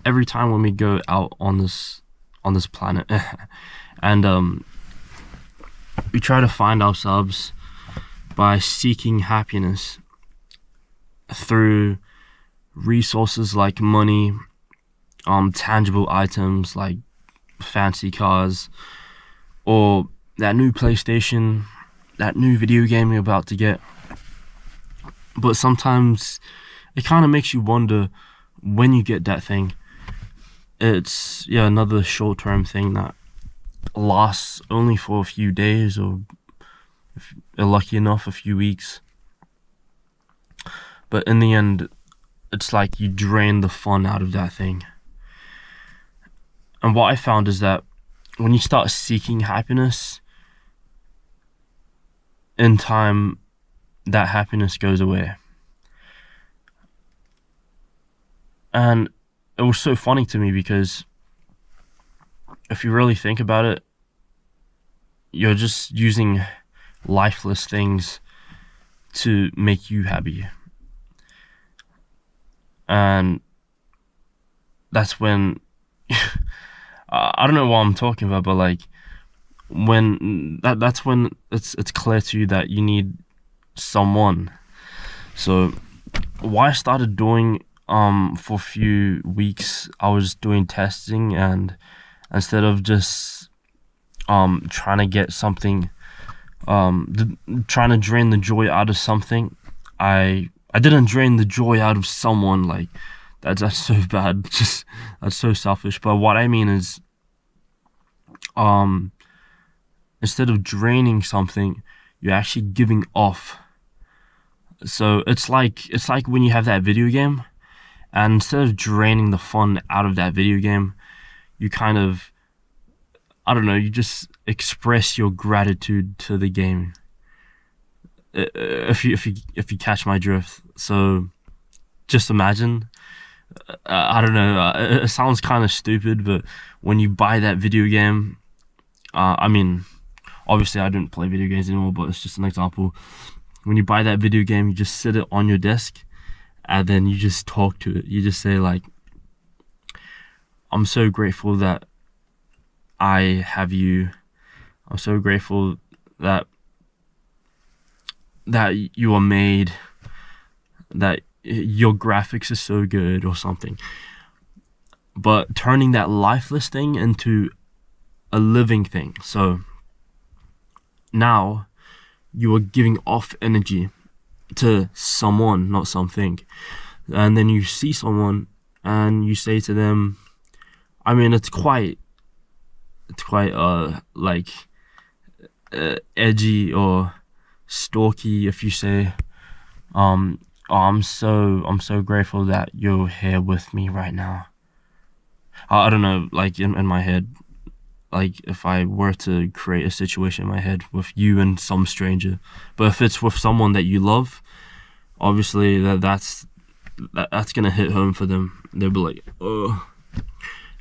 every time when we go out on this planet, and we try to find ourselves by seeking happiness through resources like money, tangible items like fancy cars, or that new PlayStation, that new video game you're about to get. But sometimes it kind of makes you wonder, when you get that thing, it's another short-term thing that lasts only for a few days, or if you're lucky enough, a few weeks. But in the end, it's like you drain the fun out of that thing. And what I found is that when you start seeking happiness, in time, that happiness goes away. And it was so funny to me because if you really think about it, you're just using lifeless things to make you happy. And that's when I don't know what I'm talking about, but like that's when it's clear to you that you need someone. So what I started doing for a few weeks, I was doing testing, and instead of just trying to get something, trying to drain the joy out of something, I didn't drain the joy out of someone. Like that's so bad. Just that's so selfish. But what I mean is, instead of draining something, you're actually giving off. So it's like when you have that video game, and instead of draining the fun out of that video game, you kind of, I don't know, you just express your gratitude to the game. If you catch my drift. So just imagine, I don't know, it sounds kind of stupid, but when you buy that video game, I mean, obviously I don't play video games anymore, but it's just an example. When you buy that video game, you just sit it on your desk, and then you just talk to it. You just say like, I'm so grateful that I have you. I'm so grateful that you are made, that your graphics are so good, or something. But turning that lifeless thing into a living thing. So now you are giving off energy to someone, not something. And then you see someone and you say to them, I mean, it's quite like edgy or stalky if you say, oh, I'm so grateful that you're here with me right now. I don't know, like in my head, like if I were to create a situation in my head with you and some stranger, but if it's with someone that you love, obviously that's gonna hit home for them. They'll be like, oh.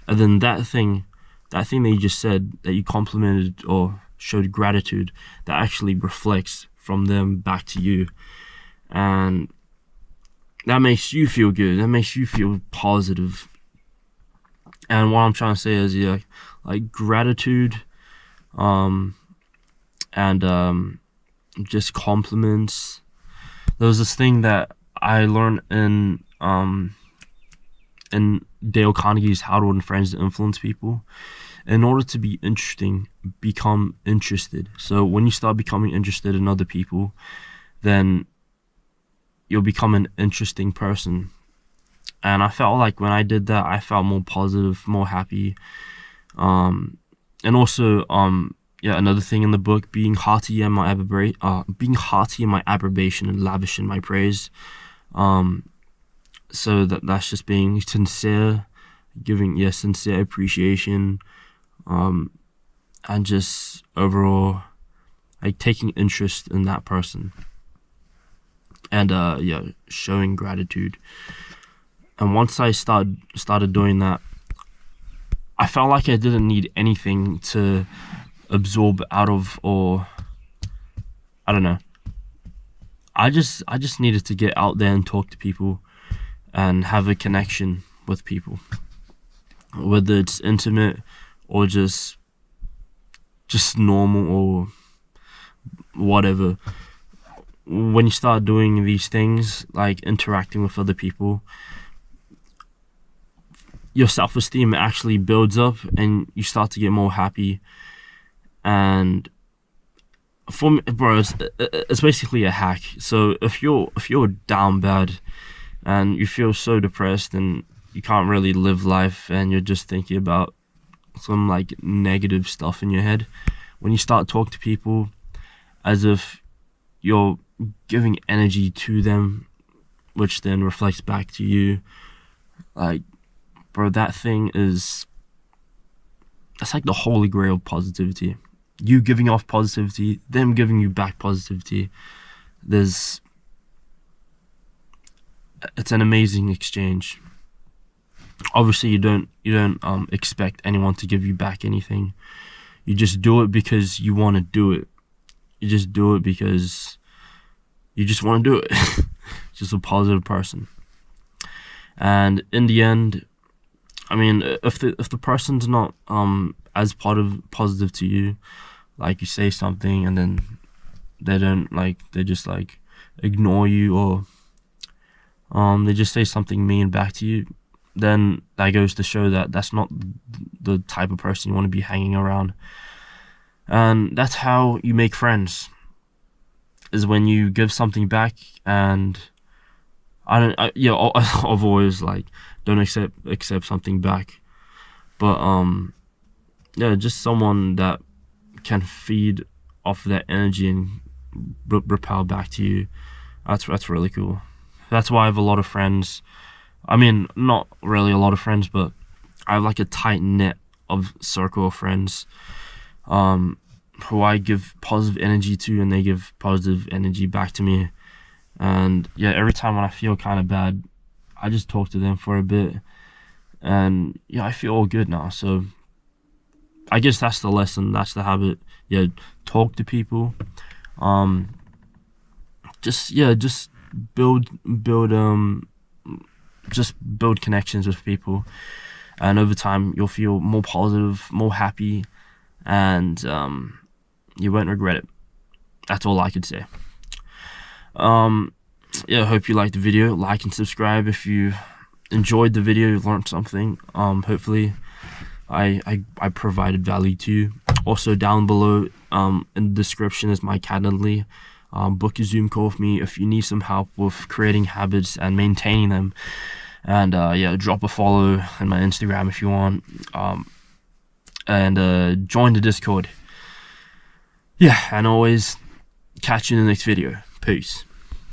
And then that thing that you just said, that you complimented or showed gratitude, that actually reflects from them back to you, and that makes you feel good. That makes you feel positive. And what I'm trying to say is, like gratitude, and just compliments. There was this thing that I learned in Dale Carnegie's How to Win Friends and Influence People. In order to be interesting, become interested. So when you start becoming interested in other people, then you'll become an interesting person. And I felt like when I did that, I felt more positive, more happy. And also, another thing in the book, being hearty in my approbation and lavish in my praise. So that's just being sincere, giving sincere appreciation, and just overall like taking interest in that person, and showing gratitude. And once I started doing that, I felt like I didn't need anything to absorb out of, or I don't know. I just needed to get out there and talk to people and have a connection with people. whether it's intimate or just normal or whatever. When you start doing these things, like interacting with other people, your self-esteem actually builds up and you start to get more happy. And for me, bro, it's basically a hack. So if you're down bad and you feel so depressed and you can't really live life and you're just thinking about some like negative stuff in your head, when you start talking to people as if you're giving energy to them, which then reflects back to you, like, bro, that's like the holy grail of positivity. You giving off positivity, them giving you back positivity. It's an amazing exchange. Obviously, you don't expect anyone to give you back anything. You just do it because you want to do it. You just do it because you just want to do it. Just a positive person. And in the end, I mean, if the person's not as positive to you, like you say something and then they just like ignore you, or they just say something mean back to you, then that goes to show that that's not the type of person you want to be hanging around. And that's how you make friends, is when you give something back. And I've always like, don't accept something back, but just someone that can feed off that energy and repel back to you. That's really cool. That's why I have a lot of friends. I mean, not really a lot of friends, but I have like a tight knit of circle of friends who I give positive energy to, and they give positive energy back to me. And yeah, every time when I feel kind of bad, I just talk to them for a bit, and yeah, I feel all good now. So I guess that's the lesson, that's the habit. Yeah, talk to people. Just build connections with people, and over time you'll feel more positive, more happy, and you won't regret it. That's all I could say. I hope you liked the video. Like and subscribe if you enjoyed the video, you learned something. Hopefully I provided value to you. Also, down below in the description is my Calendly. Book a Zoom call with me if you need some help with creating habits and maintaining them. And drop a follow in my Instagram if you want. And join the Discord. Yeah, and always catch you in the next video. Peace.